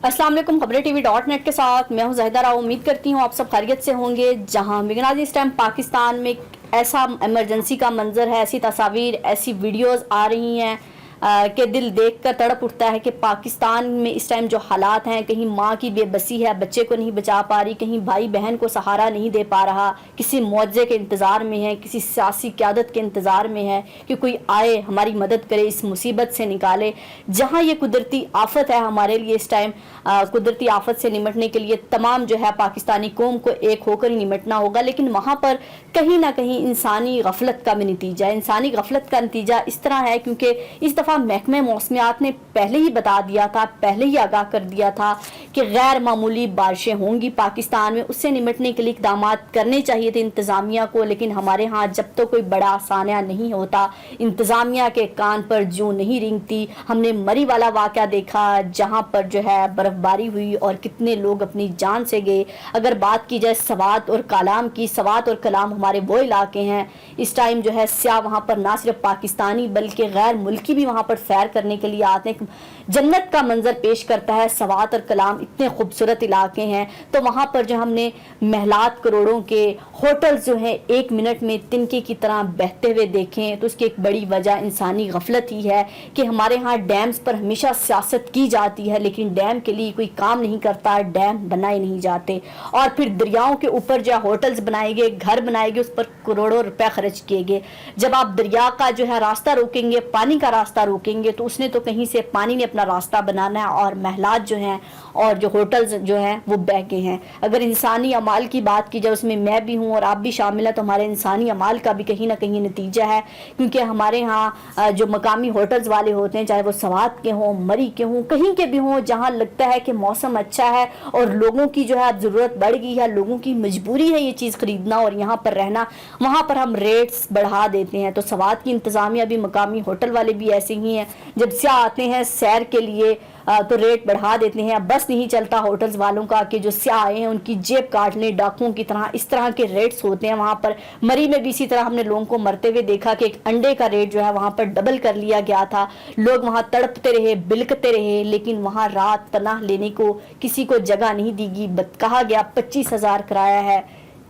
अस्सलाम वालेकुम। खबरें TV.net के साथ मैं हूं ज़ाहिदा राव। उम्मीद करती हूं आप सब खैरियत से होंगे। जहां मिगनाज इस टाइम पाकिस्तान में ऐसा इमरजेंसी का मंजर है, ऐसी तस्वीर, ऐसी वीडियोस आ रही हैं कि दिल देखकर तड़प उठता है कि पाकिस्तान में इस टाइम जो हालात हैं, कहीं माँ की बेबसी है, बच्चे को नहीं बचा पा रही, कहीं भाई बहन को सहारा नहीं दे पा रहा, किसी मुआवजे के इंतज़ार में है, किसी सियासी क़यादत के इंतज़ार में है कि कोई आए हमारी मदद करे, इस मुसीबत से निकाले। जहाँ ये कुदरती आफत है हमारे लिए इस टाइम, कुदरती आफत से निमटने के लिए तमाम जो है पाकिस्तानी कौम को एक होकर ही निमटना होगा। लेकिन वहाँ पर कहीं ना कहीं इंसानी गफलत का भी नतीजा है। इंसानी गफलत का नतीजा इस तरह है क्योंकि इस दफ़ा महकमे मौसमियात ने पहले ही बता दिया था, पहले ही आगाह कर दिया था कि गैर मामूली बारिशें होंगी पाकिस्तान में। उससे निमटने के लिए इक़दाम करने चाहिए थे इंतज़ामिया को, लेकिन हमारे यहाँ जब तो कोई बड़ा सानिया नहीं होता, इंतज़ामिया के कान पर जूं नहीं रेंगती। हमने मरी वाला वाक़या देखा जहाँ पर जो है बर्फबारी हुई और कितने लोग अपनी जान से गए। अगर बात की जाए सवात और कलाम की, सवात और कलाम हमारे वो इलाके हैं इस टाइम जो है स्याह वहाँ पर ना सिर्फ पाकिस्तानी बल्कि गैर मुल्की भी वहाँ पर सैर करने के लिए आते हैं। जन्नत का मंजर पेश करता है सवात और कलाम, इतने खूबसूरत इलाके हैं। तो वहाँ पर जो हमने महलात करोड़ों के होटल्स जो हैं एक मिनट में तिनके की तरह बहते हुए देखें, तो उसकी एक बड़ी वजह इंसानी गफलत ही है कि हमारे यहाँ डैम्स पर हमेशा सियासत की जाती है लेकिन डैम के लिए कोई काम नहीं करता, डैम बनाए नहीं जाते। और फिर दरियाओं के ऊपर जो होटल्स बनाए गए, घर बनाए गए, उस पर करोड़ों रुपए खर्च किए गए। जब आप दरिया का जो है रास्ता रोकेंगे, पानी का रास्ता रोकेंगे, तो उसने तो कहीं से पानी ने अपना रास्ता बनाना है और महलात जो हैं और जो होटल्स जो हैं वो बह गए हैं। अगर इंसानी अमाल की बात की जाए, उसमें मैं भी हूँ और आप भी शामिल हैं, तो हमारे इंसानी अमाल का भी कहीं ना कहीं नतीजा है। क्योंकि हमारे यहाँ जो मकामी होटल्स वाले होते हैं, चाहे वो सवात के हों, मरी के हों, कहीं के भी हों, जहाँ लगता है कि मौसम अच्छा है और लोगों की जो है ज़रूरत बढ़ गई है, लोगों की मजबूरी है ये चीज़ खरीदना और यहाँ पर रहना, वहाँ पर हम रेट्स बढ़ा देते हैं। तो सवात की इंतज़ामिया भी, मकामी होटल वाले भी ऐसे ही हैं, जब से आते हैं सैर के लिए तो रेट बढ़ा देते हैं। बस नहीं चलता होटल्स वालों का कि जो स्याह आए हैं उनकी जेब काट लें डाकुओं की तरह, इस तरह के रेट्स होते हैं वहाँ पर। मरी में भी इसी तरह हमने लोगों को मरते हुए देखा कि एक अंडे का रेट जो है वहाँ पर डबल कर लिया गया था। लोग वहाँ तड़पते रहे, बिलकते रहे, लेकिन वहाँ रात पनाह लेने को किसी को जगह नहीं दी गई। कहा गया 25,000 किराया है,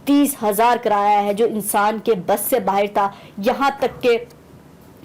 30,000 किराया है, जो इंसान के बस से बाहर था। यहाँ तक के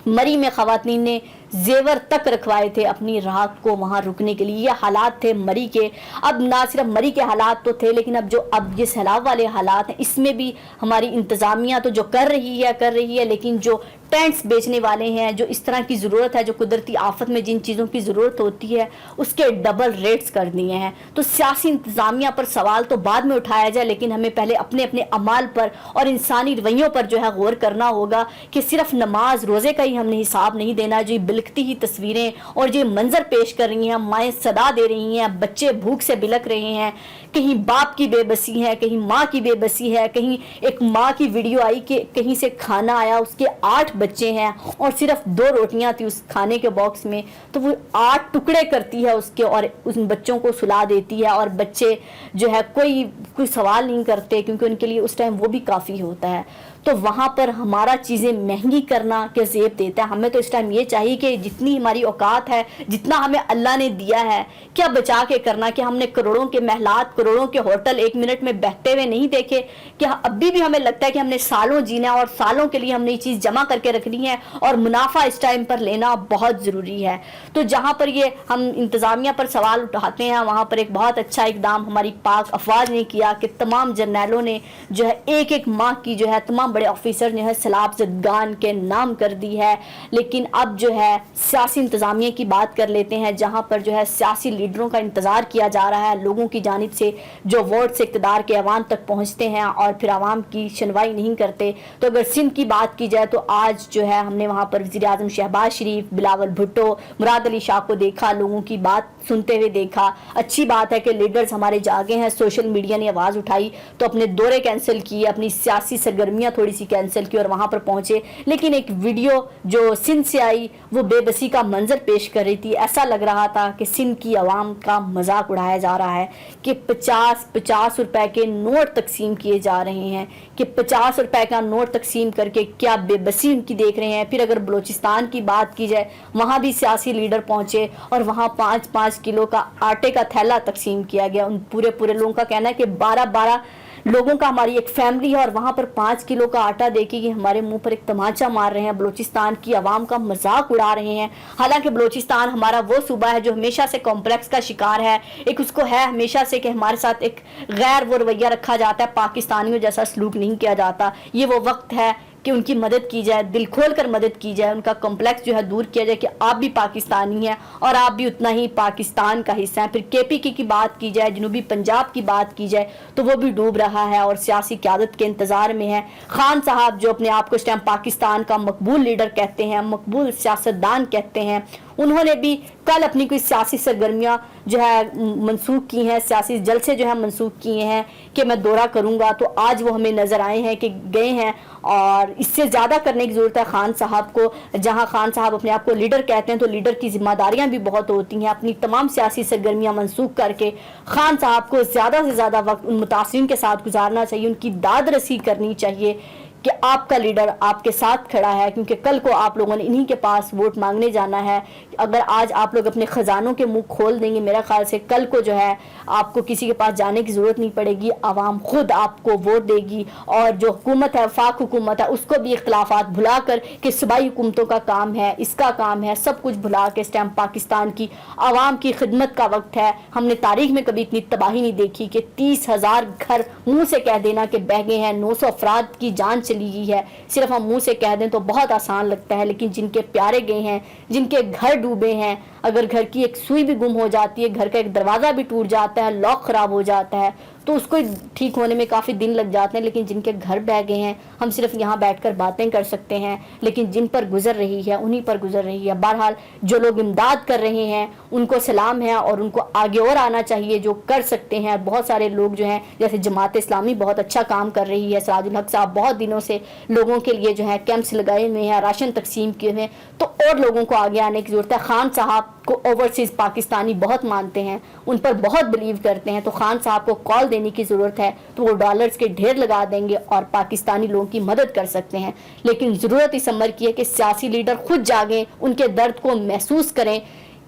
मरी में खवातीन ने जेवर तक रखवाए थे अपनी रात को वहां रुकने के लिए। ये हालात थे मरी के। अब ना सिर्फ मरी के हालात तो थे, लेकिन अब ये सैलाब वाले हालात हैं, इसमें भी हमारी इंतज़ामिया तो जो कर रही है, लेकिन जो टेंट्स बेचने वाले हैं, जो इस तरह की ज़रूरत है, जो कुदरती आफत में जिन चीज़ों की ज़रूरत होती है उसके डबल रेट्स कर दिए हैं। तो सियासी इंतज़ामिया पर सवाल तो बाद में उठाया जाए, लेकिन हमें पहले अपने अपने अमाल पर और इंसानी रवैयों पर जो है गौर करना होगा कि सिर्फ नमाज रोज़े का ही हमने हिसाब नहीं देना। जो बिलकती ही तस्वीरें और जो मंजर पेश कर रही हैं, माएँ सदा दे रही हैं, बच्चे भूख से बिलक रहे हैं, कहीं बाप की बेबसी है, कहीं माँ की बेबसी है, कहीं एक माँ की वीडियो आई कि कहीं से खाना आया, उसके 8 बच्चे हैं और सिर्फ 2 रोटियां थी उस खाने के बॉक्स में, तो वो 8 टुकड़े करती है उसके और उन बच्चों को सुला देती है। और बच्चे जो है कोई सवाल नहीं करते क्योंकि उनके लिए उस टाइम वो भी काफ़ी होता है। तो वहाँ पर हमारा चीज़ें महंगी करना क्या ज़ेब देता है? हमें तो इस टाइम ये चाहिए कि जितनी हमारी औकात है, जितना हमें अल्लाह ने दिया है, क्या बचा के करना। कि हमने करोड़ों के महलात, करोड़ों के होटल एक मिनट में बहते हुए नहीं देखे? कि अभी भी हमें लगता है कि हमने सालों जीना है और सालों के लिए हमने ये चीज़ जमा करके रखनी है और मुनाफा इस टाइम पर लेना बहुत ज़रूरी है। तो जहाँ पर ये हम इंतज़ामिया पर सवाल उठाते हैं, वहाँ पर एक बहुत अच्छा इक़दाम हमारी पाक अफवाज ने किया कि तमाम जर्नैलों ने जो है एक एक माह की जो है तमाम बड़े ऑफिसर ने है सैलाब ज़दगान के नाम कर दी है। लेकिन अब जो है सियासी इंतज़ामिया की बात कर लेते हैं, जहाँ पर जो है सियासी लीडरों का इंतज़ार किया जा रहा है, लोगों की जानिब से जो वोट से इक़्तिदार के अवाम तक पहुँचते हैं और फिर अवाम की सुनवाई नहीं करते। तो अगर सिंध की बात की जाए तो आज जो है हमने वहाँ पर वज़ीर आज़म शहबाज शरीफ, बिलावल भुट्टो, मुराद अली शाह को देखा, लोगों की बात सुनते हुए देखा। अच्छी बात है कि लीडर्स हमारे जागे हैं, सोशल मीडिया ने आवाज़ उठाई तो अपने दौरे कैंसिल किए, अपनी सियासी सरगर्मियाँ थोड़ी थोड़ी सी कैंसिल की और वहाँ पर पहुँचे, लेकिन एक वीडियो जो सिंध से आई वो बेबसी का मंजर पेश कर रही थी। ऐसा लग रहा था कि सिंध की आवाम का मजाक उड़ाया जा रहा है कि 50-50 रुपए के नोट तकसीम किए जा रहे हैं, कि 50 रुपए का नोट तकसीम करके क्या बेबसी उनकी देख रहे हैं। फिर अगर बलूचिस्तान की बात की जाए, वहाँ भी सियासी लीडर पहुँचे और वहाँ 5-5 किलो का आटे का थैला तकसीम किया गया। उन पूरे लोगों का कहना है कि 12-12 लोगों का हमारी एक फैमिली है और वहाँ पर 5 किलो का आटा देके कि हमारे मुंह पर एक तमाचा मार रहे हैं, बलूचिस्तान की आवाम का मजाक उड़ा रहे हैं। हालांकि बलूचिस्तान हमारा वो सूबा है जो हमेशा से कॉम्प्लेक्स का शिकार है, एक उसको है हमेशा से कि हमारे साथ एक गैर वो रवैया रखा जाता है, पाकिस्तानियों जैसा सलूक नहीं किया जाता। ये वो वक्त है कि उनकी मदद की जाए, दिल खोल कर मदद की जाए, उनका कॉम्प्लेक्स जो है दूर किया जाए कि आप भी पाकिस्तानी हैं और आप भी उतना ही पाकिस्तान का हिस्सा हैं। फिर केपीके की बात की जाए, जनूबी पंजाब की बात की जाए तो वो भी डूब रहा है और सियासी क़यादत के इंतज़ार में है। खान साहब जो अपने आप को इस टाइम पाकिस्तान का मकबूल लीडर कहते हैं, मकबूल सियासतदान कहते हैं, उन्होंने भी कल अपनी कोई सियासी सरगर्मियाँ जो है मनसूख की हैं, सियासी जलसे जो है मनसूख किए हैं कि मैं दौरा करूँगा। तो आज वो हमें नज़र आए हैं कि गए हैं और इससे ज़्यादा करने की ज़रूरत है खान साहब को। जहाँ खान साहब अपने आप को लीडर कहते हैं तो लीडर की जिम्मेदारियाँ भी बहुत होती हैं। अपनी तमाम सियासी सरगर्मियाँ मनसूख करके खान साहब को ज़्यादा से ज़्यादा वक्त उन मुतासिरीन के साथ गुजारना चाहिए, उनकी दाद रसी करनी चाहिए कि आपका लीडर आपके साथ खड़ा है, क्योंकि कल को आप लोगों ने इन्हीं के पास वोट मांगने जाना है। अगर आज आप लोग अपने ख़जानों के मुंह खोल देंगे, मेरा ख्याल से कल को जो है आपको किसी के पास जाने की ज़रूरत नहीं पड़ेगी, आवाम खुद आपको वोट देगी। और जो हुकूमत है, वफाक हुकूमत है, उसको भी इख्तलाफात भुला कर कि सूबाई हुकूमतों का काम है, इसका काम है, सब कुछ भुला के इस टाइम पाकिस्तान की आवाम की खिदमत का वक्त है। हमने तारीख में कभी इतनी तबाही नहीं देखी कि 30,000 घर मुँह से कह देना कि बह गए हैं, 900 अफराद की जान चली गई है। सिर्फ हम मुंह से कह दें तो बहुत आसान लगता है, लेकिन जिनके प्यारे गए हैं, जिनके घर डूबे हैं, अगर घर की एक सुई भी गुम हो जाती है, घर का एक दरवाज़ा भी टूट जाता है, लॉक ख़राब हो जाता है, तो उसको ठीक होने में काफ़ी दिन लग जाते हैं। लेकिन जिनके घर बह गए हैं, हम सिर्फ यहाँ बैठकर बातें कर सकते हैं, लेकिन जिन पर गुजर रही है उन्हीं पर गुजर रही है। बहरहाल जो लोग इमदाद कर रहे हैं उनको सलाम है और उनको आगे और आना चाहिए जो कर सकते हैं। बहुत सारे लोग जो हैं, जैसे जमात इस्लामी बहुत अच्छा काम कर रही है, सिराजुल हक साहब बहुत दिनों से लोगों के लिए जो है कैंप्स लगाए हुए हैं, राशन तकसीम किए हुए हैं, तो और लोगों को आगे आने की ज़रूरत है। खान साहब को ओवरसीज़ पाकिस्तानी बहुत मानते हैं, उन पर बहुत बिलीव करते हैं, तो खान साहब को कॉल देने की ज़रूरत है तो वो डॉलर्स के ढेर लगा देंगे और पाकिस्तानी लोगों की मदद कर सकते हैं। लेकिन ज़रूरत इस अमर की है कि सियासी लीडर खुद जागें, उनके दर्द को महसूस करें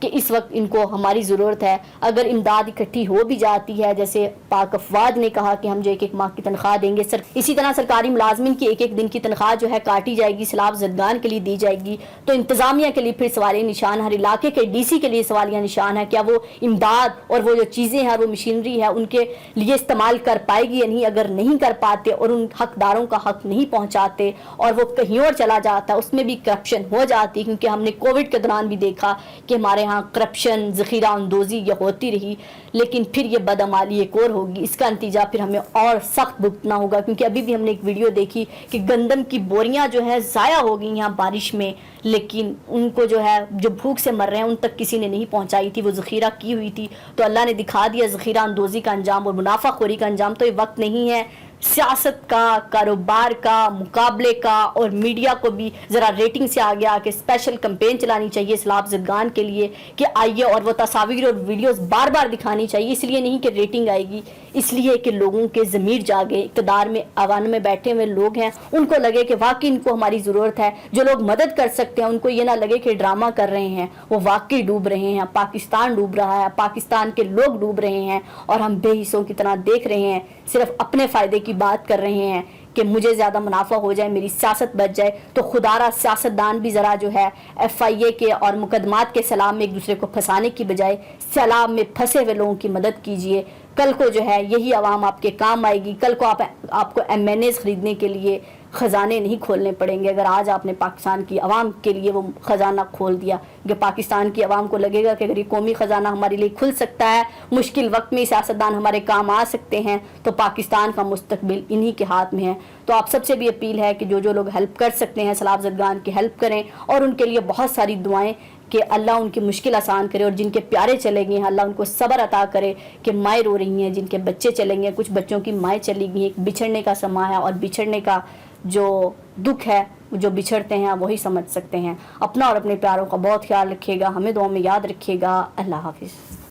कि इस वक्त इनको हमारी ज़रूरत है। अगर इमदाद इकट्ठी हो भी जाती है, जैसे पाक अफवाद ने कहा कि हम जो 1-1 माह की तनख्वाह देंगे, इसी तरह सरकारी मुलाजमिन की 1-1 दिन की तनख्वाह जो है काटी जाएगी, सैलाब ज़दगान के लिए दी जाएगी, तो इंतज़ामिया के लिए फिर सवालिया निशान, हर इलाके के DC के लिए सवालिया निशान है, क्या वो इमदाद और वो जो चीज़ें हैं, वो मशीनरी है, उनके लिए इस्तेमाल कर पाएगी या नहीं। अगर नहीं कर पाते और उन हकदारों का हक नहीं पहुँचाते और वो कहीं और चला जाता है, उसमें भी करप्शन हो जाती है, क्योंकि हमने कोविड के दौरान भी देखा कि हमारे यहाँ करप्शन, ज़ख़ीरा अंदोज़ी ये होती रही, लेकिन फिर ये बदअमाली एक और होगी, इसका नतीजा फिर हमें और सख्त भुगतना होगा। क्योंकि अभी भी हमने एक वीडियो देखी कि गंदम की बोरियां जो है ज़ाया हो गई यहाँ बारिश में, लेकिन उनको जो है जो भूख से मर रहे हैं उन तक किसी ने नहीं पहुँचाई थी, वो ज़ख़ीरा की हुई थी, तो अल्लाह ने दिखा दिया ज़ख़ीरा अंदोज़ी का अंजाम और मुनाफाखोरी का अंजाम। तो ये वक्त नहीं है सियासत का, कारोबार का, मुकाबले का, और मीडिया को भी ज़रा रेटिंग से आगे आके स्पेशल कैंपेन चलानी चाहिए सैलाब ज़दगान के लिए कि आइए, और वो तस्वीर और वीडियोस बार बार दिखानी चाहिए। इसलिए नहीं कि रेटिंग आएगी, इसलिए कि लोगों के ज़मीर जागे, इक़्तिदार में आवाम में बैठे हुए लोग हैं, उनको लगे कि वाकई इनको हमारी ज़रूरत है। जो लोग मदद कर सकते हैं उनको ये ना लगे कि ड्रामा कर रहे हैं, वो वाकई डूब रहे हैं, पाकिस्तान डूब रहा है, पाकिस्तान के लोग डूब रहे हैं और हम बेहिस्सों की तरह देख रहे हैं, सिर्फ अपने फ़ायदे की बात कर रहे हैं कि मुझे ज़्यादा मुनाफा हो जाए, मेरी सियासत बच जाए। तो खुदारा सियासतदान भी ज़रा जो है FIA के और मुकदमात के सलाम में एक दूसरे को फंसाने की बजाय सलाम में फंसे हुए लोगों की मदद कीजिए। कल को जो है यही आवाम आपके काम आएगी। कल को आपको MNAs ख़रीदने के लिए ख़जाने नहीं खोलने पड़ेंगे। अगर आज आपने पाकिस्तान की आवाम के लिए वो ख़जाना खोल दिया, कि पाकिस्तान की आवाम को लगेगा कि अगर ये कौमी ख़जाना हमारे लिए खुल सकता है, मुश्किल वक्त में सियासतदान हमारे काम आ सकते हैं, तो पाकिस्तान का मुस्तकबिल इन्हीं के हाथ में है। तो आप सबसे भी अपील है कि जो लोग हेल्प कर सकते हैं सैलाब ज़दगान की हेल्प करें, और उनके लिए बहुत सारी दुआएं कि अल्लाह उनकी मुश्किल आसान करे, और जिनके प्यारे चले गए हैं अल्लाह उनको सब्र अता करे, कि माएँ रो रही हैं, जिनके बच्चे चले गए, कुछ बच्चों की माएँ चली गई, एक बिछड़ने का समा है और बिछड़ने का جو دکھ ہے جو بچھڑتے ہیں وہی سمجھ سکتے ہیں. اپنا اور اپنے پیاروں کا بہت خیال رکھیے گا, ہمیں دعاؤں میں یاد رکھیے گا. اللہ حافظ.